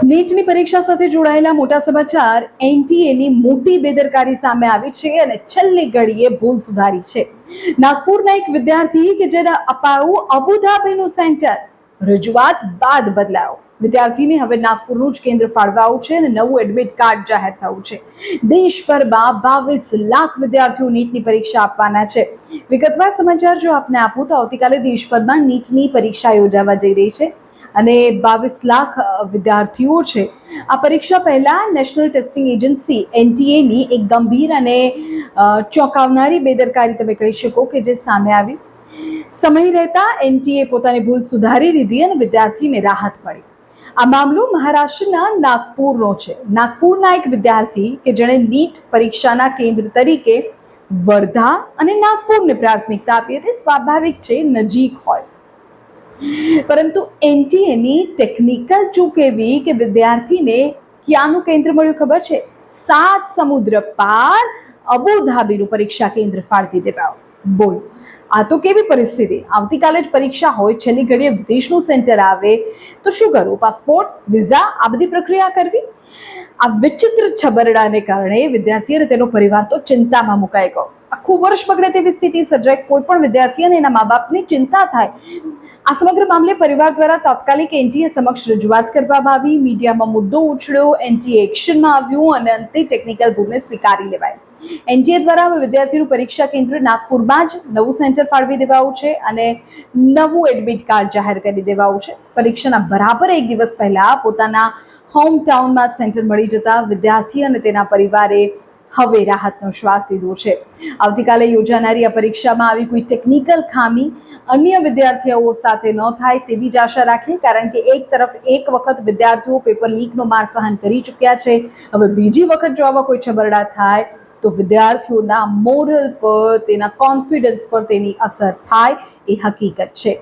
નીટની પરીક્ષા સાથે જોડાયેલા મોટા સમાચાર. એનટીએની મોટી બેદરકારી સામે આવી છે અને છેલ્લી ઘડીએ ભૂલ સુધારી છે. નાગપુરના એક વિદ્યાર્થી કે જેને અપાયું અબુધાબીનું સેન્ટર, રજૂઆત બાદ બદલાયો. વિદ્યાર્થીને હવે નાગપુરનું જ કેન્દ્ર ફાળવાયું છે અને નવું એડમિટ કાર્ડ જાહેર થયું છે. દેશભરમાં 22 લાખ વિદ્યાર્થીઓ નીટની પરીક્ષા આપવાના છે. વિગતવાર સમાચાર જો આપને આપું તો આવતીકાલે દેશભરમાં નીટની પરીક્ષા યોજાવા જઈ રહી છે અને 22 લાખ વિદ્યાર્થીઓ છે. આ પરીક્ષા પહેલા નેશનલ ટેસ્ટિંગ એજન્સી એનટીએની એક ગંભીર અને ચોંકાવનારી બેદરકારી તમે કહી શકો કે જે સામે આવી. સમય રહેતા એનટીએ પોતાની ભૂલ સુધારી લીધી અને વિદ્યાર્થીને રાહત મળી. આ મામલો મહારાષ્ટ્રના નાગપુરનો છે. નાગપુરના એક વિદ્યાર્થી કે જેણે નીટ પરીક્ષાના કેન્દ્ર તરીકે વર્ધા અને નાગપુરને પ્રાથમિકતા આપી હતી. સ્વાભાવિક છે, નજીક હોય, પરંતુ એનટીએની ટેકનિકલ ચૂક એવી કે વિદ્યાર્થીને ક્યાંનું કેન્દ્ર મળ્યું ખબર છે? 7 સમુદ્ર પાર અબુધાબીનું પરીક્ષા કેન્દ્ર ફાળવી દેવાયું. બોલો, આ તો કેવી પરિસ્થિતિ! આવતીકાલે જ પરીક્ષા હોય, છેલ્લી ઘડીએ વિદેશનું સેન્ટર આવે તો શું કરવું? પાસપોર્ટ, વિઝા, આ બધી પ્રક્રિયા કરવી. આ વિચિત્ર છબરડાને કારણે વિદ્યાર્થી અને તેનો પરિવાર તો ચિંતામાં મુકાઈ ગયો. આખું વર્ષ બગડે તેવી સ્થિતિ સર્જાય. કોઈ પણ વિદ્યાર્થી અને એના મા બાપની ચિંતા થાય. આ સમગ્ર મામલે પરિવાર દ્વારા તાત્કાલિક એનટીએ સમક્ષ રજૂઆત કરવામાં આવી. મીડિયામાં મુદ્દો ઉછળ્યો, એનટીએ એક્શનમાં આવ્યું અને અંતે ટેકનિકલ ભૂલને સ્વીકારી લેવાય. એનટીએ દ્વારા હવે વિદ્યાર્થીનું પરીક્ષા કેન્દ્ર નાગપુરમાં જ નવું સેન્ટર ફાળવી દેવાયું છે અને નવું એડમિટ કાર્ડ જાહેર કરી દેવાયું છે. પરીક્ષાના બરાબર એક દિવસ પહેલા પોતાના હોમ ટાઉનમાં સેન્ટર મળી જતા વિદ્યાર્થી અને તેના પરિવારે હવે રાહતનો શ્વાસ લીધો છે. આવતીકાલે યોજાનારી આ પરીક્ષામાં આવી કોઈ ટેકનિકલ ખામી અન્ય વિદ્યાર્થીઓ સાથે ન થાય તેવી જ આશા રાખીએ, કારણ કે એક તરફ એક વખત વિદ્યાર્થીઓ પેપર લીકનો માર સહન કરી ચૂક્યા છે, હવે બીજી વખત જો આવા કોઈ છબરડા થાય તો વિદ્યાર્થીઓના મોરલ પર, તેના કોન્ફિડન્સ પર તેની અસર થાય એ હકીકત છે.